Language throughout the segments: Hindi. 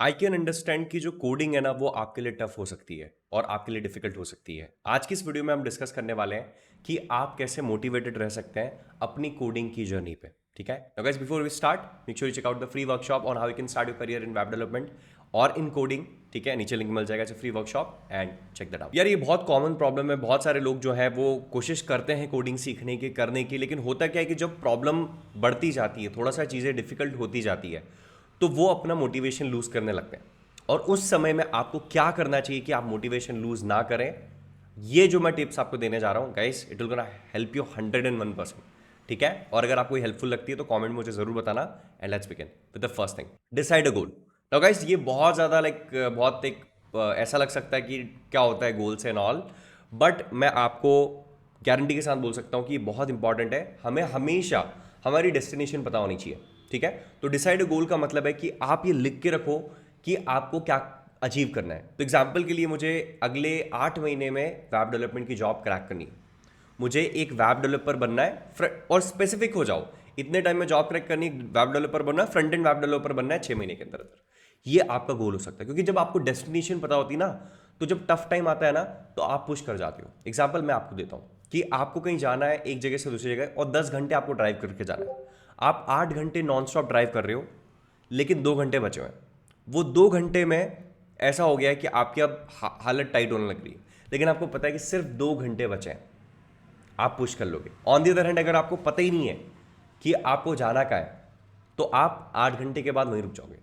आई कैन अंडरस्टैंड कि जो कोडिंग है ना वो आपके लिए टफ हो सकती है और आपके लिए डिफिकल्ट हो सकती है। आज की इस वीडियो में हम डिस्कस करने वाले हैं कि आप कैसे मोटिवेटेड रह सकते हैं अपनी कोडिंग की जर्नी पे। ठीक है, now guys before we start make sure you check out the free workshop on how you can start your career in web development और इन कोडिंग। ठीक है, नीचे लिंक मिल जाएगा, it's free workshop and check that out. यार ये बहुत कॉमन प्रॉब्लम है, बहुत सारे लोग जो है वो कोशिश करते हैं कोडिंग सीखने की करने की, लेकिन होता क्या है कि जब प्रॉब्लम बढ़ती जाती है, थोड़ा सा चीज़ें डिफिकल्ट होती जाती है, तो वो अपना मोटिवेशन लूज करने लगते हैं। और उस समय में आपको क्या करना चाहिए कि आप मोटिवेशन लूज ना करें, ये जो मैं टिप्स आपको देने जा रहा हूं guys, it will gonna help you 101%। ठीक है, और अगर आपको हेल्पफुल लगती है तो कमेंट मुझे जरूर बताना। And let's begin with the first thing, decide a goal. Now guys ये बहुत ज्यादा बहुत एक ऐसा लग सकता है कि क्या होता है गोल्स एंड ऑल, बट मैं आपको गारंटी के साथ बोल सकता हूं कि ये बहुत इंपॉर्टेंट है। हमें हमेशा हमारी डेस्टिनेशन पता होनी चाहिए। ठीक है, तो डिसाइड गोल का मतलब है कि आप ये लिख के रखो कि आपको क्या अचीव करना है। तो एग्जाम्पल के लिए मुझे अगले 8 महीने में वेब डेवलपमेंट की जॉब क्रैक करनी है, मुझे एक वेब डेवलपर बनना है, और स्पेसिफिक हो जाओ, इतने टाइम में जॉब क्रैक करनी, वेब डेवलपर बनना है, फ्रंट एंड वेब डेवलपर बनना है 6 महीने के अंदर अंदर। ये आपका गोल हो सकता है, क्योंकि जब आपको डेस्टिनेशन पता होती है ना, तो जब टफ टाइम आता है ना, तो आप पुश कर जाते हो। एग्जाम्पल मैं आपको देता हूँ कि आपको कहीं जाना है एक जगह से दूसरी जगह, और 10 घंटे आपको ड्राइव करके जाना है। आप 8 घंटे नॉन स्टॉप ड्राइव कर रहे हो, लेकिन 2 घंटे बचे हुए हैं। वो 2 घंटे में ऐसा हो गया है कि आपकी अब हालत टाइट होने लग रही है, लेकिन आपको पता है कि सिर्फ 2 घंटे बचे हैं, आप पुश कर लोगे। ऑन दी अदर हैंड, अगर आपको पता ही नहीं है कि आपको जाना कहाँ है, तो आप 8 घंटे के बाद वहीं रुक जाओगे।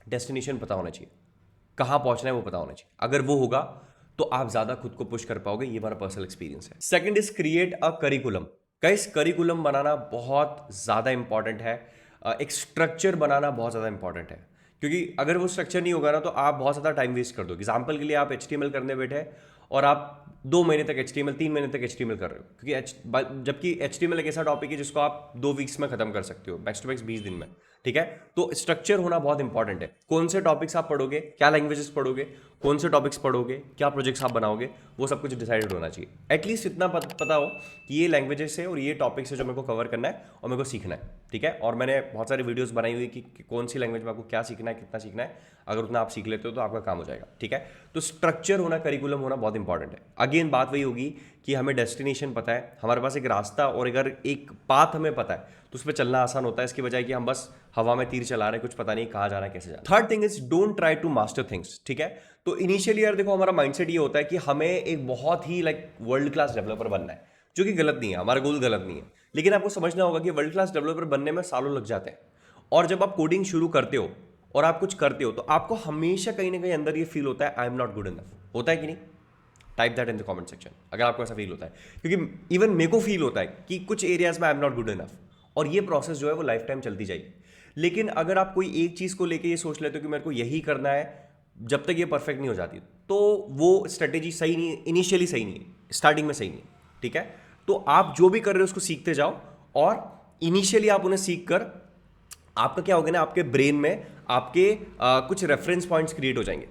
डेस्टिनेशन पता होना चाहिए, कहाँ पहुंचना है वो पता होना चाहिए। अगर वो होगा तो आप ज्यादा खुद को पुश कर पाओगे। ये हमारा पर्सनल एक्सपीरियंस है। Second is create a curriculum. Guys curriculum बनाना बहुत ज्यादा इंपॉर्टेंट है। एक स्ट्रक्चर बनाना बहुत ज्यादा इंपॉर्टेंट है, क्योंकि अगर वो स्ट्रक्चर नहीं होगा ना, तो आप बहुत ज्यादा टाइम वेस्ट कर दो। एग्जाम्पल के लिए आप HTML करने बैठे और आप 2 महीने तक HTML, 3 महीने तक HTML कर रहे हो, क्योंकि जबकि HTML एक ऐसा टॉपिक है जिसको आप 2 वीक्स में खत्म कर सकते हो, मैक्स टू मैक्स 20 दिन में। ठीक है, तो स्ट्रक्चर होना बहुत इंपॉर्टेंट है। कौन से टॉपिक्स आप पढ़ोगे, क्या लैंग्वेजेस पढ़ोगे, कौन से टॉपिक्स पढ़ोगे, क्या प्रोजेक्ट्स आप बनाओगे, वो सब कुछ डिसाइडेड होना चाहिए। एटलीस्ट इतना पता हो कि ये लैंग्वेजेस है और ये टॉपिक्स है जो मेरे को कवर करना है और मेरे को सीखना है। ठीक है, और मैंने बहुत सारी वीडियोस बनाई हुई कि कौन सी लैंग्वेज में आपको क्या सीखना है, कितना सीखना है। अगर उतना आप सीख लेते हो तो आपका काम हो जाएगा। ठीक है, तो स्ट्रक्चर होना, करिकुलम होना बहुत इंपॉर्टेंट है। अगेन बात वही होगी कि हमें डेस्टिनेशन पता है, हमारे पास एक रास्ता और अगर एक पाथ हमें पता है, तो उस पर चलना आसान होता है, इसकी बजाय कि हम बस हवा में तीर चला रहे हैं, कुछ पता नहीं कहाँ जाना है, कैसे जाना है। Third thing is don't try to master things. ठीक है, तो इनिशियली यार देखो, हमारा माइंडसेट ये होता है कि हमें एक बहुत ही वर्ल्ड क्लास डेवलपर बनना है, जो कि गलत नहीं है, हमारा गोल गलत नहीं है। लेकिन आपको समझना होगा कि वर्ल्ड क्लास डेवलपर बनने में सालों लग जाते हैं। और जब आप कोडिंग शुरू करते हो और आप कुछ करते हो, तो आपको हमेशा कहीं ना कहीं अंदर ये फील होता है I am not good enough. होता है कि नहीं? Type that in the comment section अगर आपको ऐसा फील होता है, क्योंकि इवन मेरे को फील होता है कि कुछ एरियाज में I am not good enough, और ये प्रोसेस जो है वो लाइफ टाइम चलती जाएगी। लेकिन अगर आप कोई एक चीज को लेके ये सोच लेते हो कि मेरे को यही करना है, जब तक ये परफेक्ट नहीं हो जाती, तो वो स्ट्रेटेजी सही नहीं है, इनिशियली सही नहीं है, स्टार्टिंग में सही नहीं है। ठीक है, तो आप जो भी कर रहे हो उसको सीखते जाओ, और इनिशियली आप उन्हें सीख कर आपका क्या होगा ना, आपके ब्रेन में आपके कुछ रेफरेंस पॉइंट्स क्रिएट हो जाएंगे।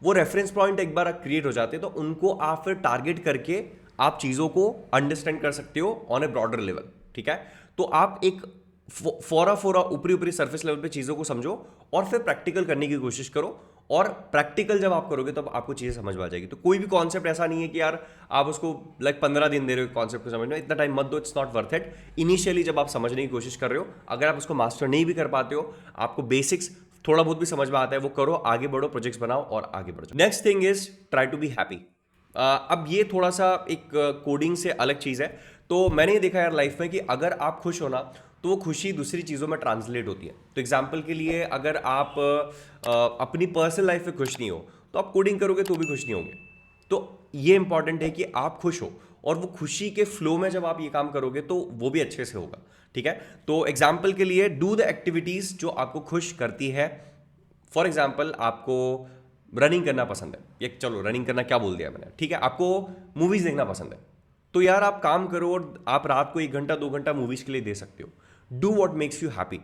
वो रेफरेंस पॉइंट एक बार क्रिएट हो जाते हैं, तो उनको आप फिर टारगेट करके आप चीज़ों को अंडरस्टैंड कर सकते हो ऑन ए ब्रॉडर लेवल। ठीक है, तो आप एक फोरा फोरा ऊपरी ऊपरी सरफेस लेवल पे चीज़ों को समझो और फिर प्रैक्टिकल करने की कोशिश करो। और प्रैक्टिकल जब आप करोगे तब आपको चीज़ें समझ में आ जाएगी। तो कोई भी कॉन्सेप्ट ऐसा नहीं है कि यार आप उसको 15 दिन दे रहे हो कॉन्सेप्ट को समझ में, इतना टाइम मत दो, it's not worth it. Initially जब आप समझने की कोशिश कर रहे हो, अगर आप उसको मास्टर नहीं भी कर पाते हो, आपको बेसिक्स थोड़ा बहुत भी समझ में आता है, वो करो, आगे बढ़ो, प्रोजेक्ट्स बनाओ और आगे बढ़ो। Next thing is try to be happy. अब ये थोड़ा सा एक कोडिंग से अलग चीज़ है। तो मैंने ये देखा यार लाइफ में कि अगर आप खुश हो ना, तो वो खुशी दूसरी चीज़ों में ट्रांसलेट होती है। तो एग्जाम्पल के लिए अगर आप अपनी पर्सनल लाइफ में खुश नहीं हो, तो आप कोडिंग करोगे तो भी खुश नहीं होंगे। तो ये इंपॉर्टेंट है कि आप खुश हो, और वो खुशी के फ्लो में जब आप ये काम करोगे तो वो भी अच्छे से होगा। ठीक है, तो एग्जाम्पल के लिए डू द एक्टिविटीज जो आपको खुश करती है। फॉर एग्जाम्पल आपको रनिंग करना पसंद है, ये चलो रनिंग करना क्या बोल दिया मैंने, ठीक है, आपको मूवीज देखना पसंद है, तो यार आप काम करो और आप रात को 1 घंटा 2 घंटा मूवीज के लिए दे सकते हो। Do what makes you happy,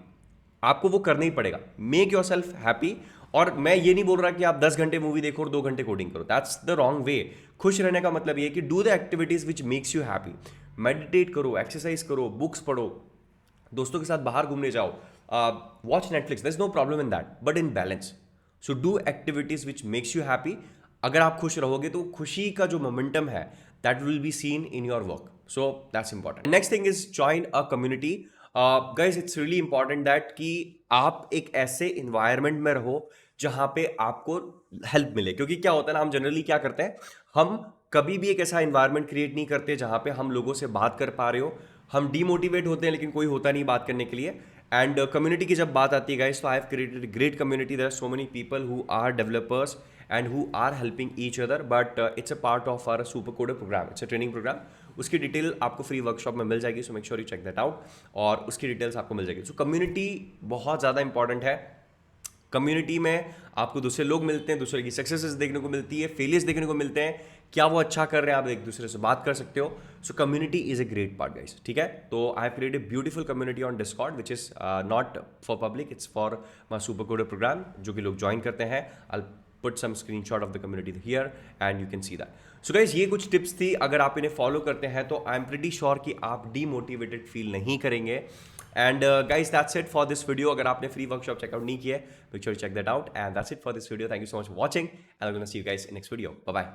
आपको वो करना ही पड़ेगा। Make your self happy. और मैं ये नहीं बोल रहा कि आप 10 घंटे मूवी देखो और 2 घंटे कोडिंग करो, दैट्स द रॉन्ग वे। खुश रहने का मतलब ये है कि do the activities which makes you happy. Meditate करो, एक्सरसाइज करो, बुक्स पढ़ो, दोस्तों के साथ बाहर घूमने जाओ, watch Netflix, there is no problem in that, but in balance. So do activities which makes you happy. अगर आप खुश रहोगे तो खुशी का जो मोमेंटम है that will be seen in your work. So that's important. Next thing is join a community. Guys it's really important that कि आप एक ऐसे इन्वायरमेंट में रहो जहां पे आपको हेल्प मिले. क्योंकि क्या होता है ना, हम जनरली क्या करते हैं, हम कभी भी एक ऐसा इन्वायरमेंट क्रिएट नहीं करते जहां पे हम लोगों से बात कर पा रहे हो. हम डीमोटिवेट होते हैं लेकिन कोई होता नहीं बात करने के लिए. एंड कम्युनिटी की जब बात आती है गाइस, तो I have created great community. There are so many people who are developers and who are helping each other, but it's a part of our super coder program. It's a training program. उसकी डिटेल आपको फ्री वर्कशॉप में मिल जाएगी, so make sure you check that out. और उसकी डिटेल्स आपको मिल जाएगी. सो कम्युनिटी बहुत ज़्यादा इंपॉर्टेंट है. कम्युनिटी में आपको दूसरे लोग मिलते हैं, दूसरे की सक्सेसेस देखने को मिलती है, फेलियर्स देखने को मिलते हैं, क्या वो अच्छा कर रहे हैं, आप एक दूसरे से बात कर सकते हो. So community is a great part guys. ठीक है, तो I have created beautiful community on Discord which is not for public, it's for my super coder program. जो कि लोग ज्वाइन करते हैं, आई put some screenshot of the community here and you can see that. So guys, ये कुछ टिप्स थी. अगर आप इन्हें फॉलो करते हैं तो आई एम प्रीटी श्योर कि आप डीमोटिवेटेड फील नहीं करेंगे. And guys that's it for this video. अगर आपने फ्री वर्कशॉप चेकआउट नहीं किया है, make sure check that out. And that's it for this video. Thank you so much for watching and I am gonna see you guys in next video. Bye bye.